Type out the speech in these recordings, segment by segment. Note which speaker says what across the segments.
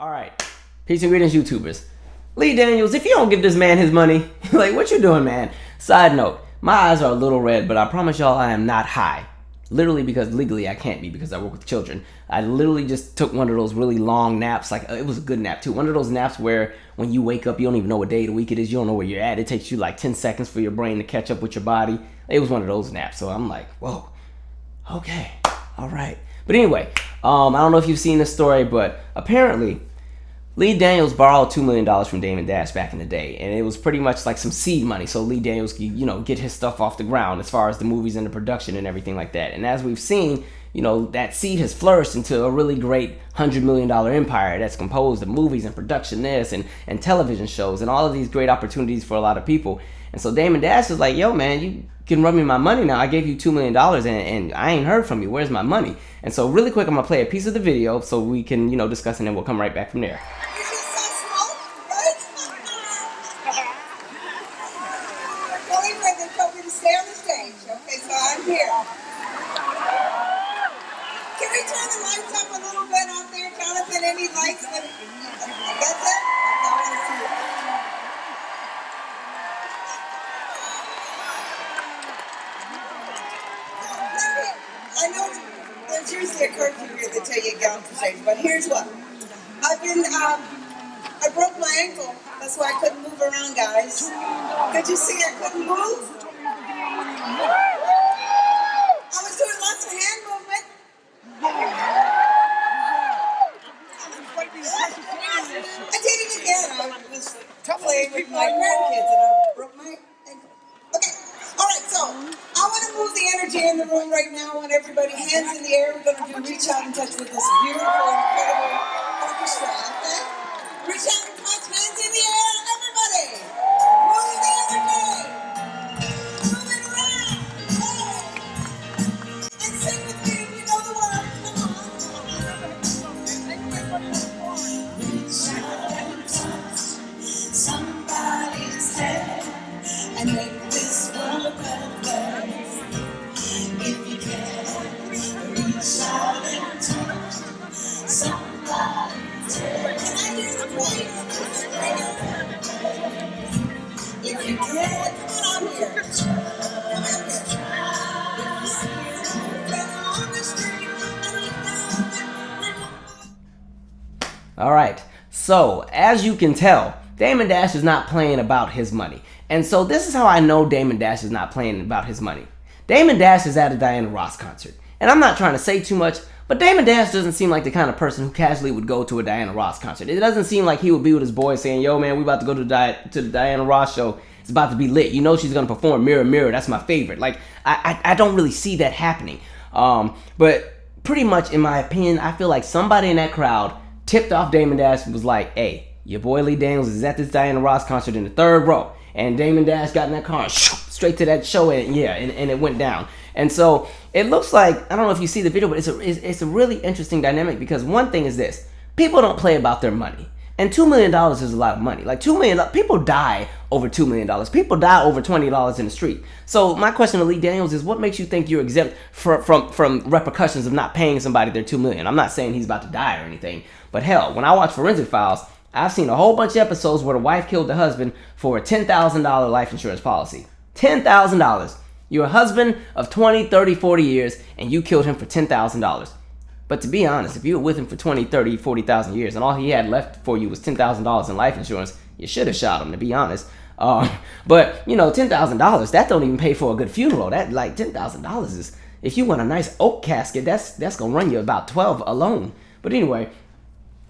Speaker 1: All right. Peace and greetings, YouTubers. Lee Daniels, if you don't give this man his money, like, what you doing, man? Side note, my eyes are a little red, but I promise y'all I am not high. Literally, because legally I can't be because I work with children. I literally just took one of those really long naps. Like, it was a good nap, too. One of those naps where when you wake up, you don't even know what day of the week it is. You don't know where you're at. It takes you like 10 seconds for your brain to catch up with your body. It was one of those naps. So I'm like, whoa, okay, all right. But anyway, I don't know if you've seen this story, but apparently Lee Daniels borrowed $2 million from Damon back in the day, and it was pretty much like some seed money, so Lee Daniels could, get his stuff off the ground as far as the movies and the production and everything like that. And as we've seen, that seed has flourished into a really great $100 million empire that's composed of movies and production and television shows and all of these great opportunities for a lot of people. And so Damon Dash is like, yo, man, you can run me my money now. I gave you $2 million and I ain't heard from you. Where's my money? And so really quick, I'm going to play a piece of the video so we can, discuss, and then we'll come right back from there.
Speaker 2: Stay on the stage. Okay, so I'm here. Can we turn the lights up a little bit out there, Jonathan? Any lights? That's it? I want to see it. I know there's usually a curfew here that tell you to get off the stage, but here's what. I broke my ankle. That's why I couldn't move around, guys. Could you see I couldn't move? I was doing lots of hand movement. I did it again. I was playing with my grandkids and I broke my ankle. Okay. All right, so I want to move the energy in the room right now. I want everybody hands in the air. We're going to do reach out and touch with this beautiful, incredible orchestra. Okay? Reach out and touch, hands in the air, everybody. Move the energy. Move it around. Hey. And sing with me. We know the words. Come on. Reach out and touch somebody's hand and make this world a better place. If you can, reach out and touch somebody's hand. Can I hear the choir? If you can, come on out here. Come out here. On the street,
Speaker 1: All right, so as you can tell, Damon Dash is not playing about his money. And so this is how I know Damon Dash is not playing about his money. Damon Dash is at a Diana Ross concert. And I'm not trying to say too much, but Damon Dash doesn't seem like the kind of person who casually would go to a Diana Ross concert. It doesn't seem like he would be with his boys saying, yo, man, we about to go to the Diana Ross show. It's about to be lit. You know she's going to perform Mirror, Mirror. That's my favorite. Like, I don't really see that happening. But pretty much, in my opinion, I feel like somebody in that crowd tipped off Damon Dash and was like, hey, your boy Lee Daniels is at this Diana Ross concert in the third row. And Damon Dash got in that car and straight to that show, and it went down. And so it looks like, I don't know if you see the video, but it's a really interesting dynamic, because one thing is this: people don't play about their money. And $2 million is a lot of money. Like $2 million, people die over $2 million. People die over $20 in the street. So my question to Lee Daniels is, what makes you think you're exempt from repercussions of not paying somebody their $2 million? I'm not saying he's about to die or anything, but hell, when I watch Forensic Files, I've seen a whole bunch of episodes where the wife killed the husband for a $10,000 life insurance policy. $10,000. You're a husband of 20, 30, 40 years, and you killed him for $10,000. But to be honest, if you were with him for 20, 30, 40,000 years, and all he had left for you was $10,000 in life insurance, you should have shot him, to be honest. But, $10,000, that don't even pay for a good funeral. That, like, $10,000 is, if you want a nice oak casket, that's going to run you about 12 alone. But anyway,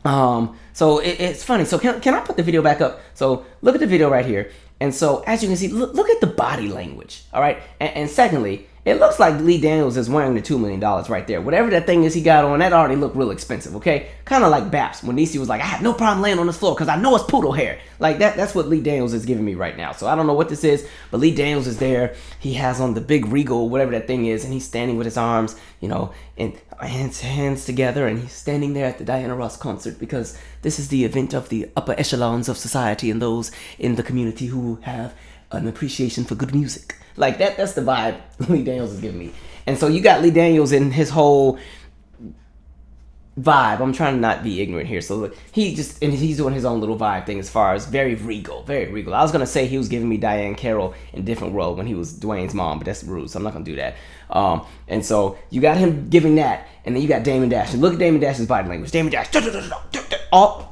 Speaker 1: so it's funny. So can I put the video back up? So look at the video right here. And so as you can see, look at the body language. All right. And secondly, it looks like Lee Daniels is wearing the $2 million right there. Whatever that thing is he got on, that already looked real expensive, okay? Kind of like Baps when Niecy was like, I have no problem laying on this floor because I know it's poodle hair. Like that's what Lee Daniels is giving me right now. So I don't know what this is, but Lee Daniels is there. He has on the big regal, whatever that thing is, and he's standing with his arms, and hands together, and he's standing there at the Diana Ross concert because this is the event of the upper echelons of society and those in the community who have an appreciation for good music. Like that's the vibe Lee Daniels is giving me. And so you got Lee Daniels in his whole vibe. I'm trying to not be ignorant here. So look, he's doing his own little vibe thing as far as very regal, very regal. I was gonna say he was giving me Diane Carroll in Different World when he was Dwayne's mom, but that's rude, so I'm not gonna do that. And so you got him giving that, and then you got Damon Dash. And look at Damon Dash's body language. Damon Dash,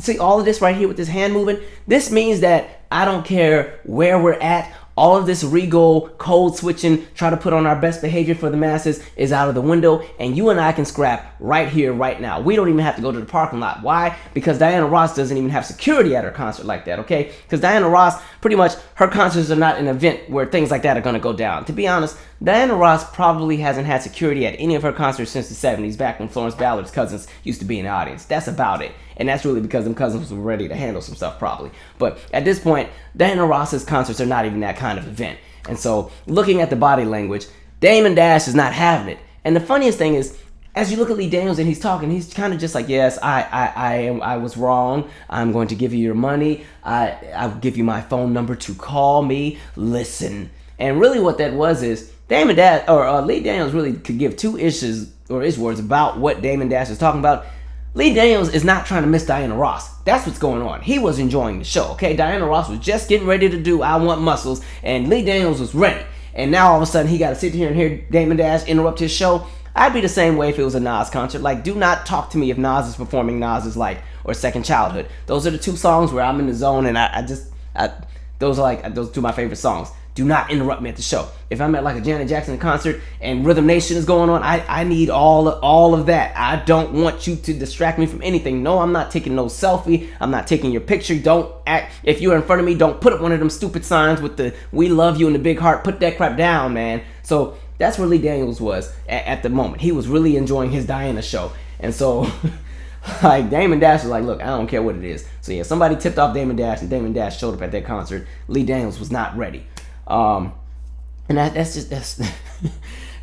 Speaker 1: see all of this right here with his hand moving. This means that I don't care where we're at. All of this regal, code switching, try to put on our best behavior for the masses is out of the window, and you and I can scrap right here, right now. We don't even have to go to the parking lot. Why? Because Diana Ross doesn't even have security at her concert like that, okay? Because Diana Ross, pretty much, her concerts are not an event where things like that are going to go down. To be honest, Diana Ross probably hasn't had security at any of her concerts since the 70s, back when Florence Ballard's cousins used to be in the audience. That's about it. And that's really because them cousins were ready to handle some stuff probably. But at this point, Diana Ross's concerts are not even that kind of event. And so looking at the body language, Damon Dash is not having it. And the funniest thing is, as you look at Lee Daniels and he's talking, he's kind of just like, yes, I was wrong. I'm going to give you your money. I'll give you my phone number to call me. Listen. And really what that was is Damon Dash, or Lee Daniels really could give two issues or his words about what Damon Dash is talking about. Lee Daniels is not trying to miss Diana Ross. That's what's going on. He was enjoying the show, okay? Diana Ross was just getting ready to do I Want Muscles, and Lee Daniels was ready. And now all of a sudden he got to sit here and hear Damon Dash interrupt his show. I'd be the same way if it was a Nas concert. Like, do not talk to me if Nas is performing Nas's Light or Second Childhood. Those are the two songs where I'm in the zone, and those are those two of my favorite songs. Do not interrupt me at the show. If I'm at like a Janet Jackson concert and Rhythm Nation is going on, I need all of that. I don't want you to distract me from anything. No, I'm not taking no selfie. I'm not taking your picture. Don't act. If you're in front of me, don't put up one of them stupid signs with the "We love you" and the big heart. Put that crap down, man. So that's where Lee Daniels was at the moment. He was really enjoying his Diana show. And so like Damon Dash was like, look, I don't care what it is. So yeah, somebody tipped off Damon Dash and Damon Dash showed up at that concert. Lee Daniels was not ready. And that's it's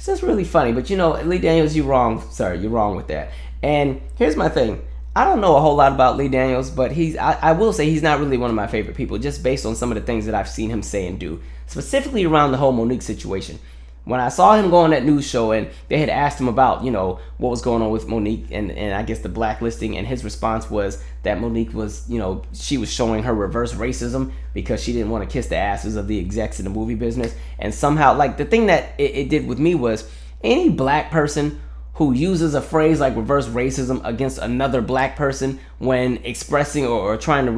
Speaker 1: just really funny. But you know, Lee Daniels, you're wrong, sir. You're wrong with that. And here's my thing. I don't know a whole lot about Lee Daniels, but I will say he's not really one of my favorite people, just based on some of the things that I've seen him say and do, specifically around the whole Monique situation. When I saw him go on that news show and they had asked him about, you know, what was going on with Monique and I guess the blacklisting, and his response was that Monique was, you know, she was showing her reverse racism because she didn't want to kiss the asses of the execs in the movie business. And somehow, like, the thing that it did with me was any black person who uses a phrase like reverse racism against another black person when expressing or trying to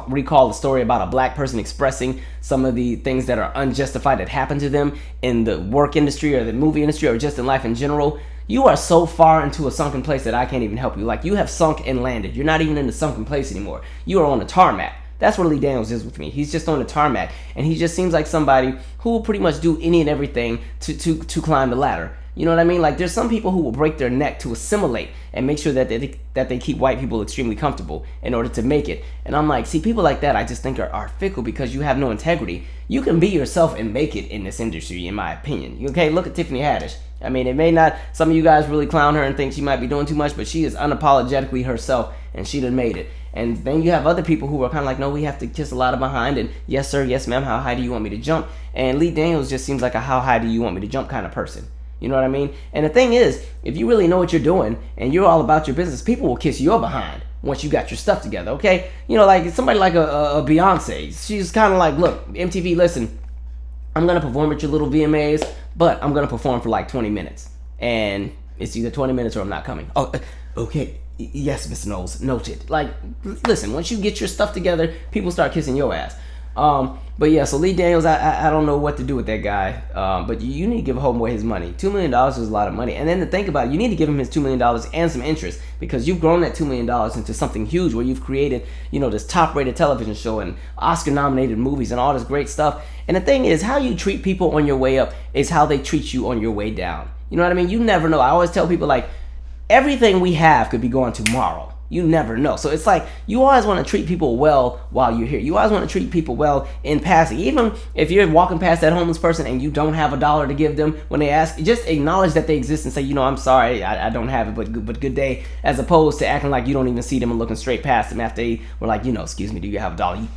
Speaker 1: recall the story about a black person expressing some of the things that are unjustified that happened to them in the work industry or the movie industry or just in life in general, you are so far into a sunken place that I can't even help you. Like, you have sunk and landed. You're not even in the sunken place anymore. You are on the tarmac. That's what Lee Daniels is with me. He's just on the tarmac, and he just seems like somebody who will pretty much do any and everything to climb the ladder. You know what I mean? Like, there's some people who will break their neck to assimilate and make sure that they keep white people extremely comfortable in order to make it. And I'm like, see, people like that I just think are fickle because you have no integrity. You can be yourself and make it in this industry, in my opinion. Okay, look at Tiffany Haddish. I mean, it may not, some of you guys really clown her and think she might be doing too much, but she is unapologetically herself, and she done made it. And then you have other people who are kind of like, no, we have to kiss a lot of behind, and yes sir, yes ma'am, how high do you want me to jump? And Lee Daniels just seems like a how high do you want me to jump kind of person. You know what I mean? And the thing is, if you really know what you're doing and you're all about your business, people will kiss your behind once you got your stuff together, okay? You know, like somebody like a Beyonce, she's kind of like, look, MTV, listen, I'm going to perform at your little VMAs, but I'm going to perform for like 20 minutes. And it's either 20 minutes or I'm not coming. Oh, okay. Yes, Miss Knowles, noted. Like, listen, once you get your stuff together, people start kissing your ass. But yeah, so Lee Daniels, I don't know what to do with that guy. But you need to give homeboy his money. $2 million is a lot of money. And then to think about it, you need to give him his $2 million and some interest, because you've grown that $2 million into something huge where you've created, you know, this top-rated television show and Oscar-nominated movies and all this great stuff. And the thing is, how you treat people on your way up is how they treat you on your way down. You know what I mean? You never know. I always tell people, like, everything we have could be gone tomorrow. You never know. So it's like, you always want to treat people well while you're here. You always want to treat people well in passing. Even if you're walking past that homeless person and you don't have $1 to give them, when they ask, just acknowledge that they exist and say, you know, I'm sorry, I don't have it, but good day, as opposed to acting like you don't even see them and looking straight past them after they were like, you know, excuse me, do you have $1?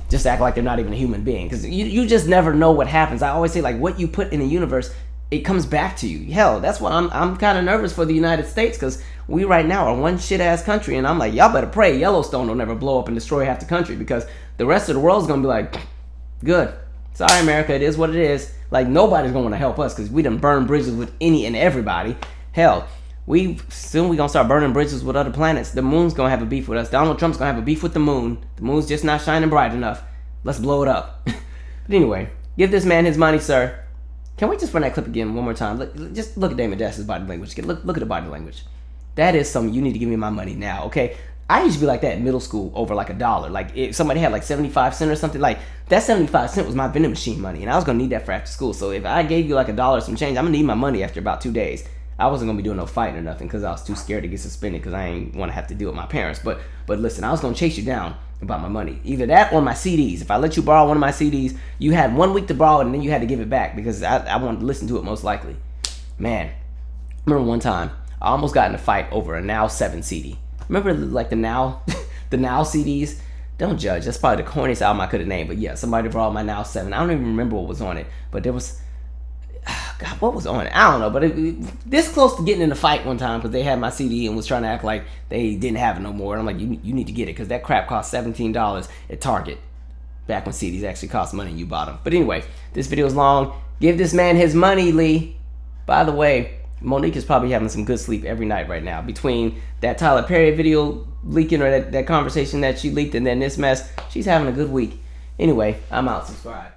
Speaker 1: Just act like they're not even a human being, because you just never know what happens. I always say, like, what you put in the universe it comes back to you. Hell, that's why I'm kind of nervous for the United States, because we right now are one shit ass country, and I'm like, y'all better pray Yellowstone don't ever blow up and destroy half the country, because the rest of the world's gonna be like, good. Sorry, America, it is what it is. Like, nobody's gonna want to help us because we done burned bridges with any and everybody. Hell, we gonna start burning bridges with other planets. The moon's gonna have a beef with us. Donald Trump's gonna have a beaf with the moon. The moon's just not shining bright enough. Let's blow it up. But anyway, give this man his money, sir. Can we just run that clip again one more time? Just look at Damon Dash's body language. Look at the body language. That is something. You need to give me my money now, okay? I used to be like that in middle school over like $1. Like if somebody had like 75 cents or something, like that 75 cents was my vending machine money, and I was gonna need that for after school. So if I gave you like $1 or some change, I'm gonna need my money after about 2 days. I wasn't gonna be doing no fighting or nothing because I was too scared to get suspended because I ain't want to have to deal with my parents. But listen, I was gonna chase you down about my money, either that or my CDs. If I let you borrow one of my CDs, you had 1 week to borrow it and then you had to give it back because I wanted to listen to it most likely. Man, remember one time I almost got in a fight over a Now 7 CD. Remember like the Now the Now CDs? Don't judge. That's probably the corniest album I could have named. But yeah, somebody borrowed my Now 7. I don't even remember what was on it, but there was, God, what was on it? I don't know. But this close to getting in a fight one time because they had my CD and was trying to act like they didn't have it no more. And I'm like, you need to get it because that crap cost $17 at Target back when CDs actually cost money and you bought them. But anyway, this video is long. Give this man his money, Lee. By the way, Monique is probably having some good sleep every night right now. Between that Tyler Perry video leaking or that conversation that she leaked and then this mess, she's having a good week. Anyway, I'm out. Subscribe.